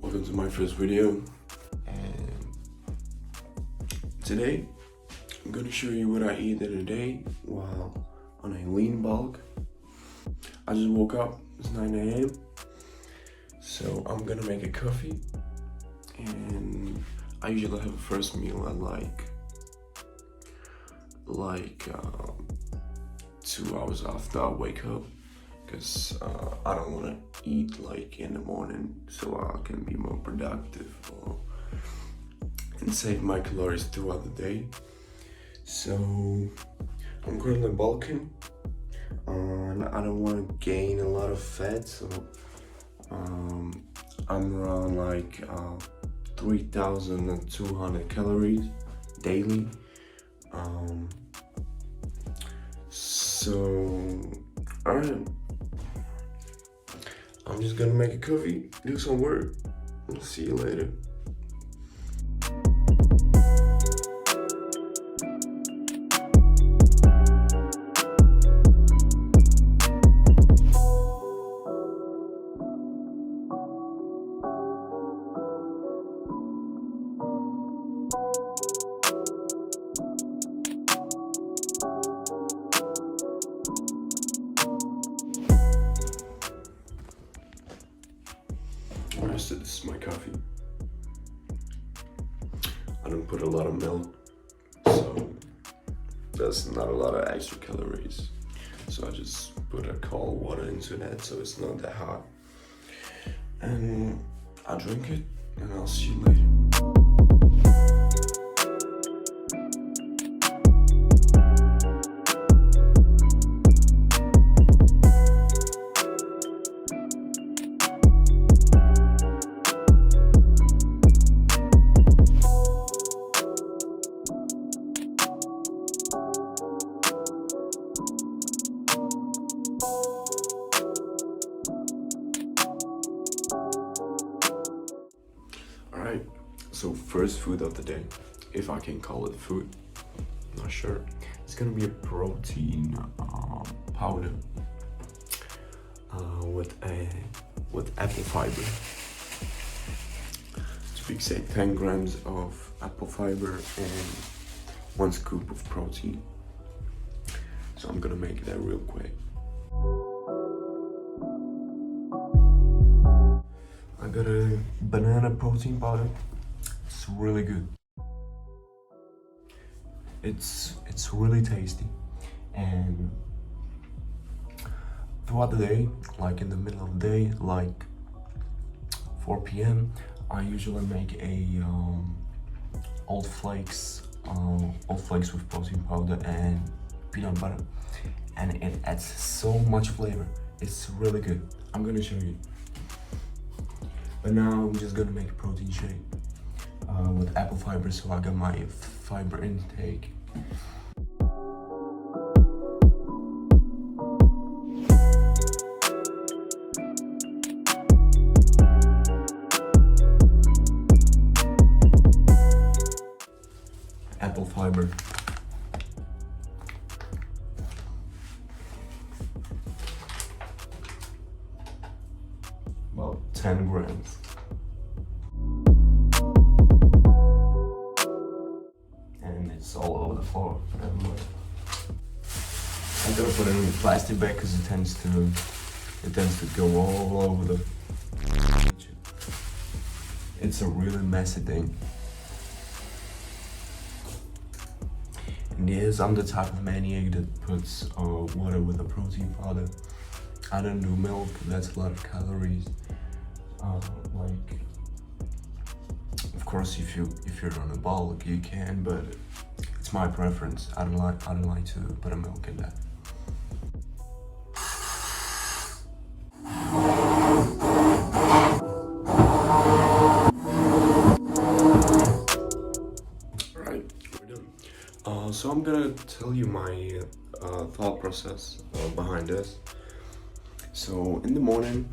Welcome to my first video, and today I'm gonna show you what I eat in a day while on a lean bulk. I just woke up, it's 9 a.m. so I'm gonna make a coffee, and I usually have a first meal at like 2 hours after I wake up, because I don't want to eat like in the morning so I can be more productive and save my calories throughout the day. So I'm currently bulking and I don't want to gain a lot of fat, so I'm around like 3,200 calories daily. Alright, I'm just gonna make a coffee, do some work, and see you later. Alright, so this is my coffee. I don't put a lot of milk, so there's not a lot of extra calories. So I just put a cold water into that so it's not that hot. And I drink it, and I'll see you later. Alright, so first food of the day, if I can call it food, I'm not sure. It's gonna be a protein powder with apple fiber. To be exact, 10 grams of apple fiber and 1 scoop of protein. So I'm gonna make that real quick. I got a banana protein powder. It's really good. It's really tasty, and throughout the day, like in the middle of the day, like 4 p.m., I usually make a old flakes with protein powder and peanut butter, and it adds so much flavor. It's really good. I'm gonna show you. But now I'm just gonna make a protein shake with apple fiber, so I got my fiber intake. Apple fiber. About 10 grams. And it's all over the floor, everywhere. I'm gonna put it in a plastic bag because it tends to go all over the kitchen. It's a really messy thing. And yes, I'm the type of maniac that puts water with a protein powder. I don't do milk, that's a lot of calories. Of course, if you're on a bulk, you can, but it's my preference. I don't like to put a milk in that. Alright, we're done. So I'm gonna tell you my thought process behind this. So in the morning,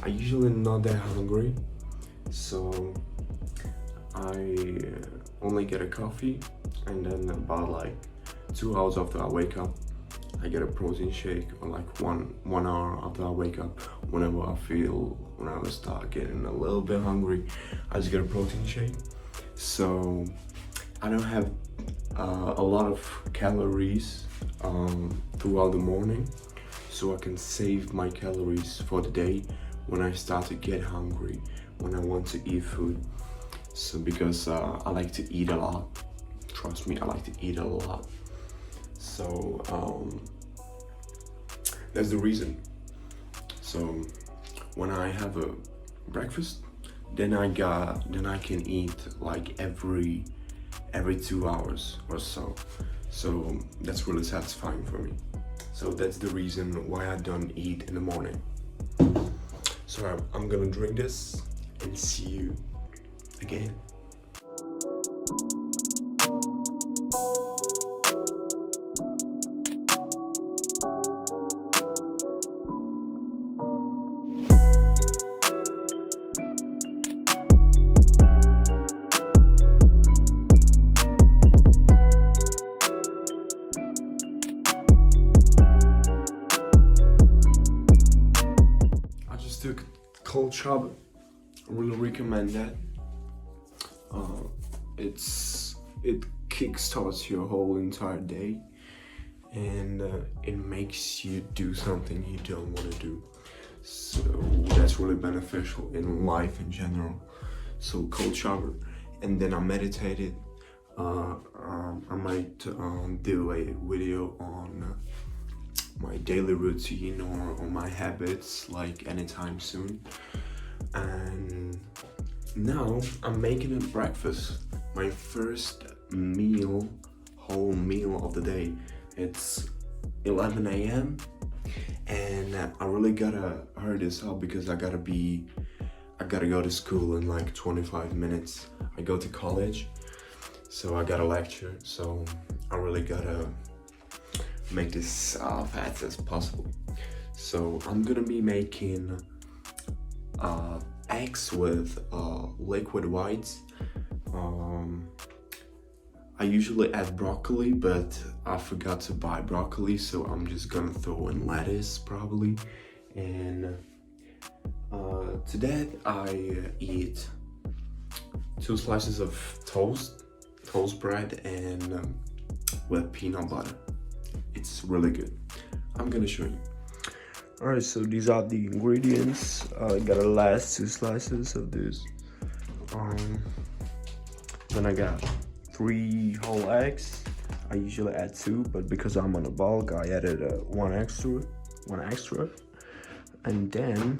I usually not that hungry, so I only get a coffee, and then about like 2 hours after I wake up, I get a protein shake, or like one hour after I wake up. Whenever I start getting a little bit hungry, I just get a protein shake. So I don't have a lot of calories throughout the morning, so I can save my calories for the day when I start to get hungry, when I want to eat food. So because I like to eat a lot, trust me, I like to eat a lot. So that's the reason. So when I have a breakfast, then I can eat like every 2 hours or so. So that's really satisfying for me. So that's the reason why I don't eat in the morning. So I'm gonna drink this and see you again. Took cold shower. I really recommend that. It kickstarts your whole entire day, and it makes you do something you don't want to do. So that's really beneficial in life in general. So cold shower, and then I meditated. I might do a video on my daily routine or my habits like anytime soon. And now I'm making a breakfast, my first whole meal of the day. It's 11 a.m. and I really gotta hurry this up because I gotta go to school in like 25 minutes. I go to college, so I got a lecture, so I really gotta make this fast as possible. So I'm gonna be making eggs with liquid whites. I usually add broccoli, but I forgot to buy broccoli, so I'm just gonna throw in lettuce probably. And to that I eat 2 slices of toast bread and with peanut butter. It's really good. I'm gonna show you. Alright, so these are the ingredients. I got the last 2 slices of this. Then I got 3 whole eggs. I usually add 2, but because I'm on a bulk, I added one extra. And then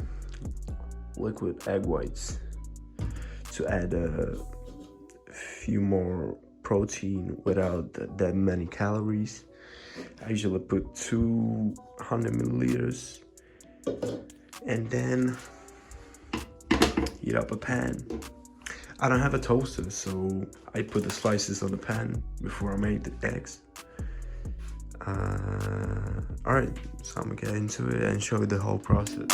liquid egg whites to add a few more protein without that many calories. I usually put 200 milliliters and then heat up a pan. I don't have a toaster, so I put the slices on the pan before I made the eggs. Alright, so I'm gonna get into it and show you the whole process.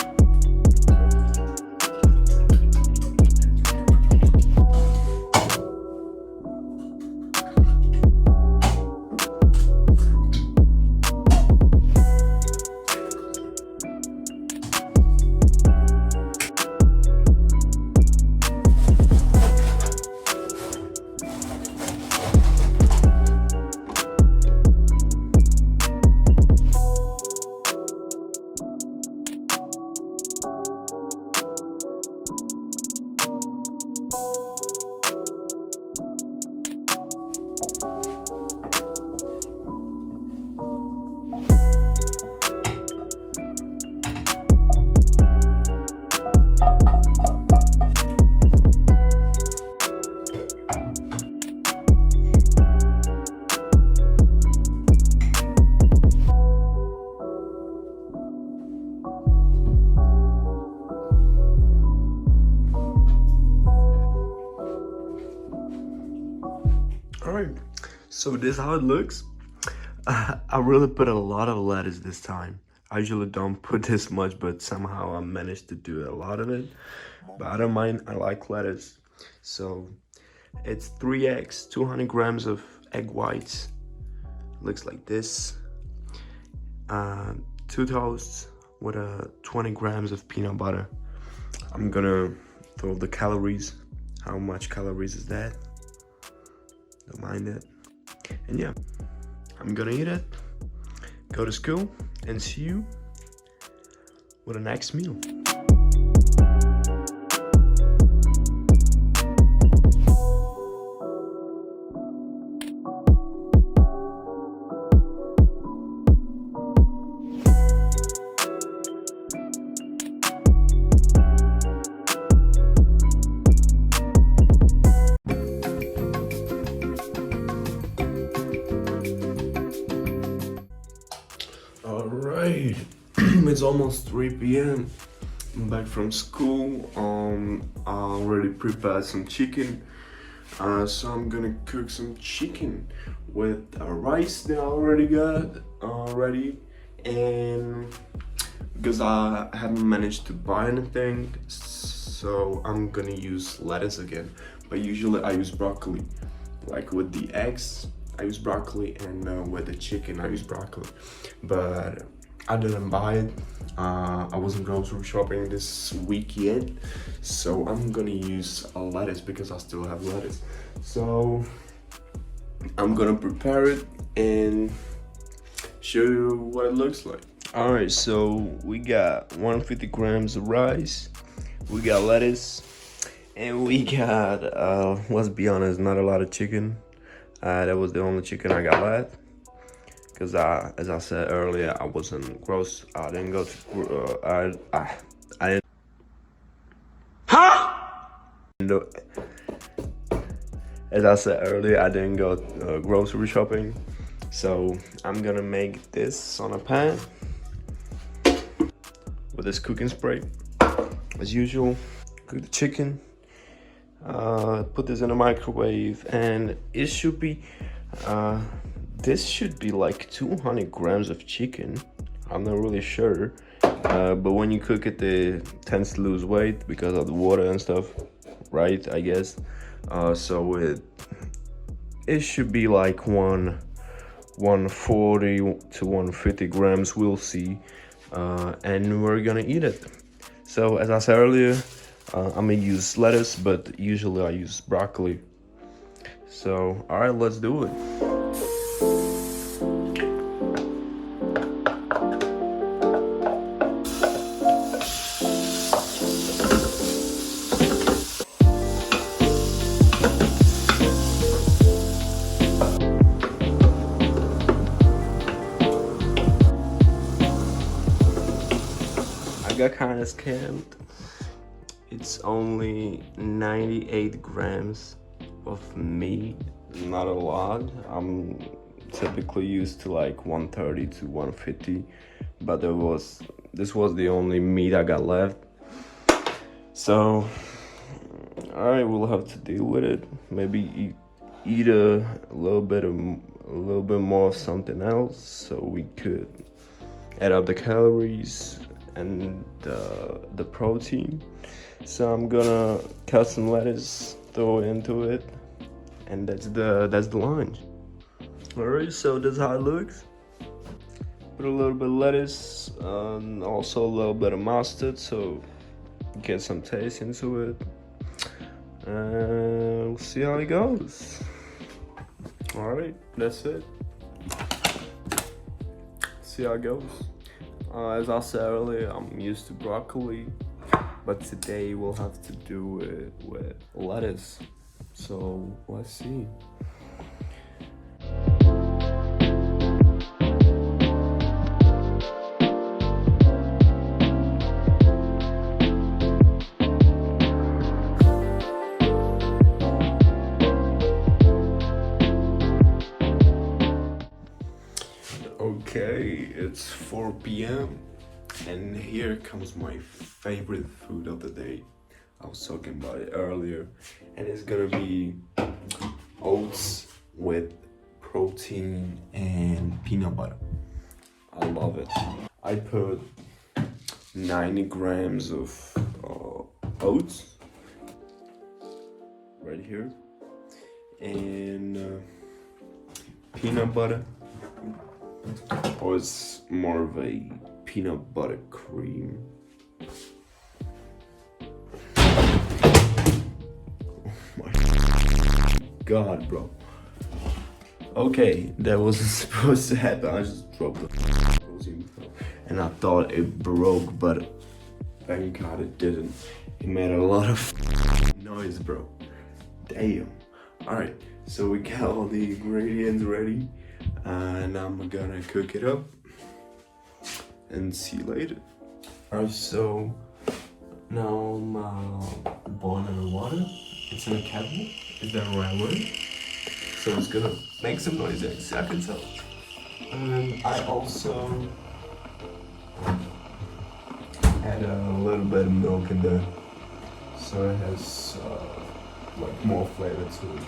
Alright, so this is how it looks. I really put a lot of lettuce this time. I usually don't put this much, but somehow I managed to do a lot of it. But I don't mind, I like lettuce. So it's 3 eggs, 200 grams of egg whites. Looks like this. 2 toasts with 20 grams of peanut butter. I'm gonna throw the calories. How much calories is that? Don't mind it. And yeah, I'm gonna eat it, go to school, and see you with the next meal. Alright, it's almost 3 p.m. I'm back from school. I already prepared some chicken. So I'm gonna cook some chicken with rice that I already got ready. And because I haven't managed to buy anything, so I'm gonna use lettuce again. But usually I use broccoli. Like with the eggs, I use broccoli, and with the chicken, I use broccoli. But I didn't buy it. I wasn't grocery shopping this week yet, so I'm gonna use a lettuce because I still have lettuce. So I'm gonna prepare it and show you what it looks like. All right, so we got 150 grams of rice, we got lettuce, and we got let's be honest, not a lot of chicken. That was the only chicken I got left. Because as I said earlier, I wasn't gross. I didn't go to I didn't. Huh? As I said earlier, I didn't go grocery shopping. So I'm gonna make this on a pan with this cooking spray. As usual, cook the chicken. Put this in the microwave, and it should be. This should be like 200 grams of chicken. I'm not really sure, but when you cook it, it tends to lose weight because of the water and stuff, right? I guess. So it should be like 140 to 150 grams. We'll see, and we're gonna eat it. So as I said earlier, I'm gonna use lettuce, but usually I use broccoli. So all right, let's do it. I got kind of scammed. It's only 98 grams of meat, not a lot. I'm typically used to like 130 to 150, but this was the only meat I got left. So all right, we'll have to deal with it. Maybe eat a little bit more of something else, so we could add up the calories and the protein. So I'm gonna cut some lettuce, throw it into it, and that's the lunch. Alright, so that's how it looks. Put a little bit of lettuce, and also a little bit of mustard, so get some taste into it. And we'll see how it goes. Alright, that's it. See how it goes. As I said earlier, I'm used to broccoli, but today we'll have to do it with lettuce. So let's see. Okay, it's 4 p.m. and here comes my favorite food of the day. I was talking about it earlier, and it's gonna be oats with protein and peanut butter. I love it. I put 90 grams of oats right here, and peanut butter. or it's more of a peanut butter cream. Oh my god, bro. Okay, that wasn't supposed to happen. I just dropped the protein and I thought it broke, but thank god it didn't. It made a lot of noise, bro. Damn. Alright, so we got all the ingredients ready and I'm gonna cook it up and see you later. Alright, so now I'm boiling the water. It's in a kettle. Is that the right word? So it's gonna make some noise in seconds. And I also add a little bit of milk in there, so it has like more flavor to it.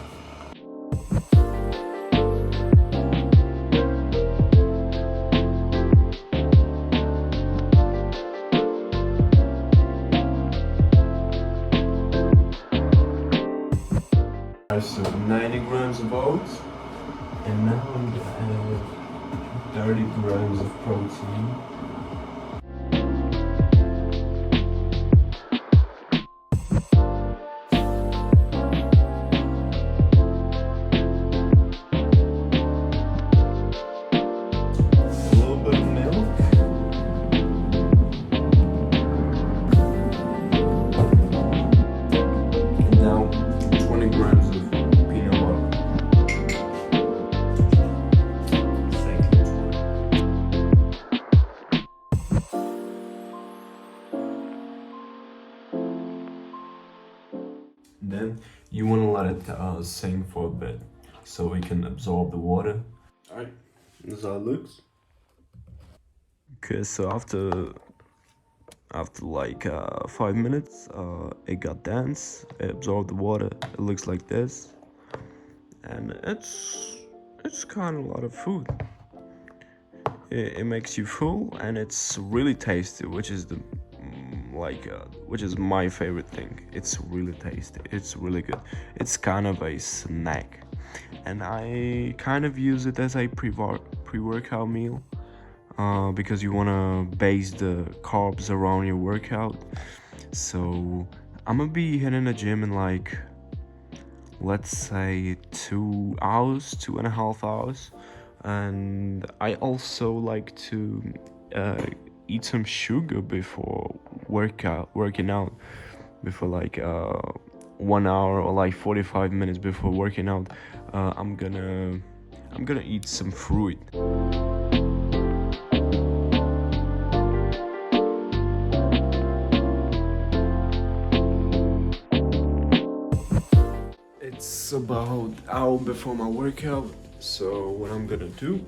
So 90 grams of oats, and now I'm gonna add 30 grams of protein. A little bit of milk. And now 20 grams of peanut butter. Then you want to let it sink for a bit so it can absorb the water. Alright, this is how it looks. Okay, so after like 5 minutes, it got dense, it absorbed the water. It looks like this, and it's kind of a lot of food. It makes you full, and it's really tasty, which is the which is my favorite thing. It's really tasty. It's really good. It's kind of a snack, and I kind of use it as a pre-workout meal. Because you want to base the carbs around your workout. So I'm gonna be hitting the gym in like, let's say 2 hours, 2.5 hours. And I also like to eat some sugar before working out, before like 1 hour or like 45 minutes before working out. I'm gonna eat some fruit. It's about an hour before my workout, so what I'm gonna do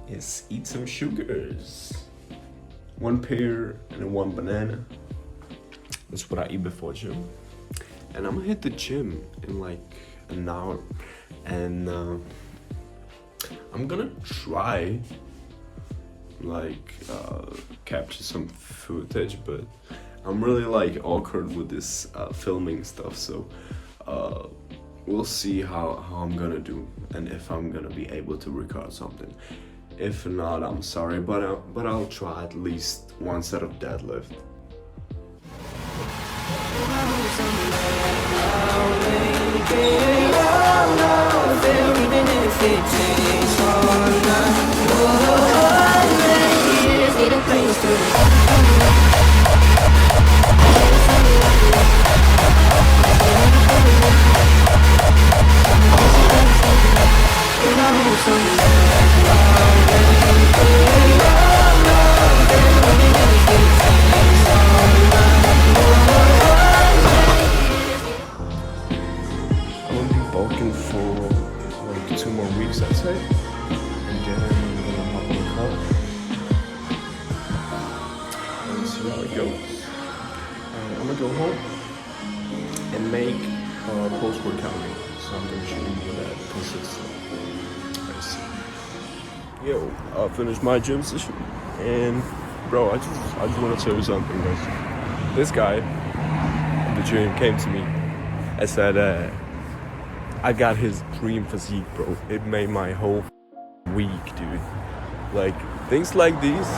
is eat some sugars. 1 pear and 1 banana. That's what I eat before gym. And I'm gonna hit the gym in like an hour, and I'm gonna try like capture some footage, but I'm really like awkward with this filming stuff, so we'll see how I'm gonna do and if I'm gonna be able to record something. If not, I'm sorry, but I'll try at least 1 set of deadlift. Bulking for like 2 more weeks, I'd say, and then I'm gonna hop in the car and see how it goes. I'm gonna go home and make a post-workout meal, so I'm gonna show you what that consists of. Yo, I finished my gym session, and bro, I just want to tell you something, guys. This guy at the gym came to me and said, I got his dream physique, bro. It made my whole week, dude. Like, things like these,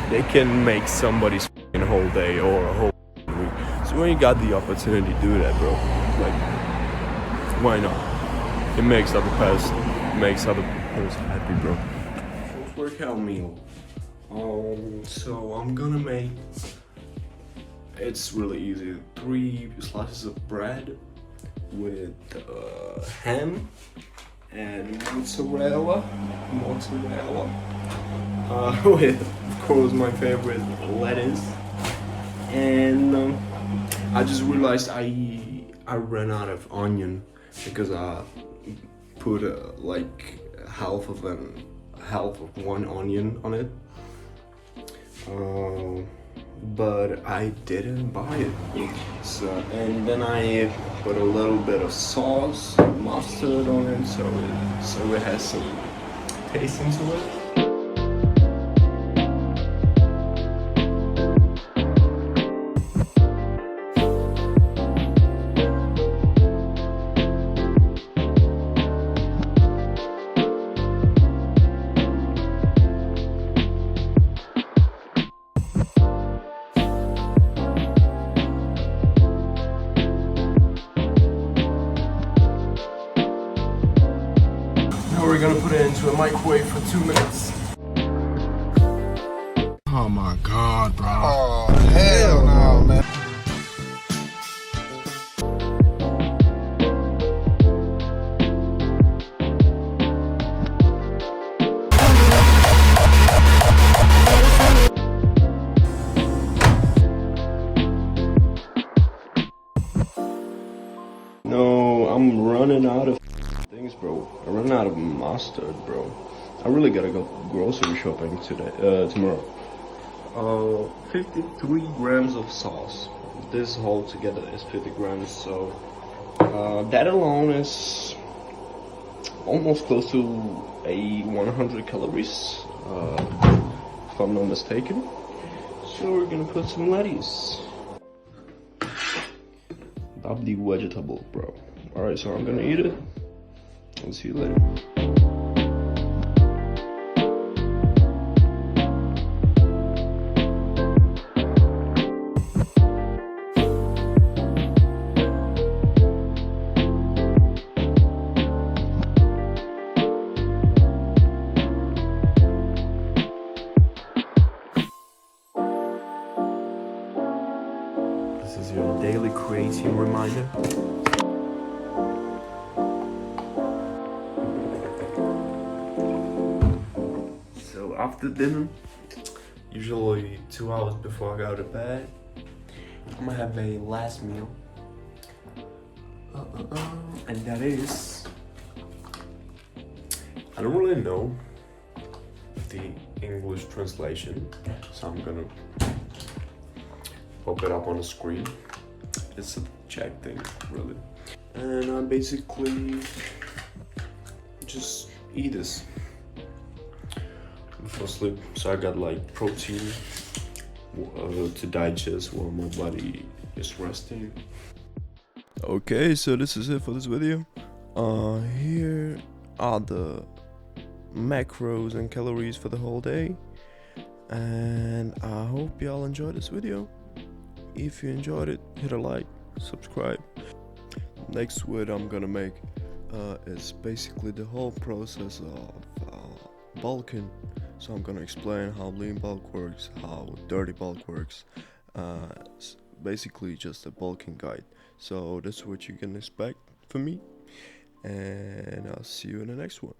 they can make somebody's f***ing whole day or a whole week. So when you got the opportunity to do that, bro, like, why not? It makes other person happy, bro. Workout meal. So I'm gonna make. It's really easy. 3 slices of bread with ham and mozzarella. With, of course, my favorite lettuce. And I just realized I ran out of onion because I put like half of one onion on it. But I didn't buy it. So, and then I put a little bit of sauce, mustard on it, so it has some taste into it. We're gonna put it into a microwave for 2 minutes. Oh my god, bro. Oh, hell no, man. No, I'm running out of things, bro. I ran out of mustard, bro. I really gotta go grocery shopping tomorrow. 53 grams of sauce. This whole together is 50 grams, so that alone is almost close to 100 calories, if I'm not mistaken. So we're gonna put some lettuce. Bubbly vegetable, bro. Alright, so I'm gonna eat it. I'll see you later. This is your daily creatine reminder. So after dinner, usually 2 hours before I go to bed, I'm gonna have a last meal. And that is, I don't really know the English translation, so I'm gonna pop it up on the screen. It's a Czech thing, really. And I basically just eat this before sleep. So I got like protein to digest while my body is resting. Okay, so this is it for this video. Here are the macros and calories for the whole day. And I hope y'all enjoyed this video. If you enjoyed it, hit a like, subscribe. Next video I'm gonna make is basically the whole process of bulking. So I'm gonna explain how lean bulk works, how dirty bulk works. It's basically just a bulking guide. So that's what you can expect from me. And I'll see you in the next one.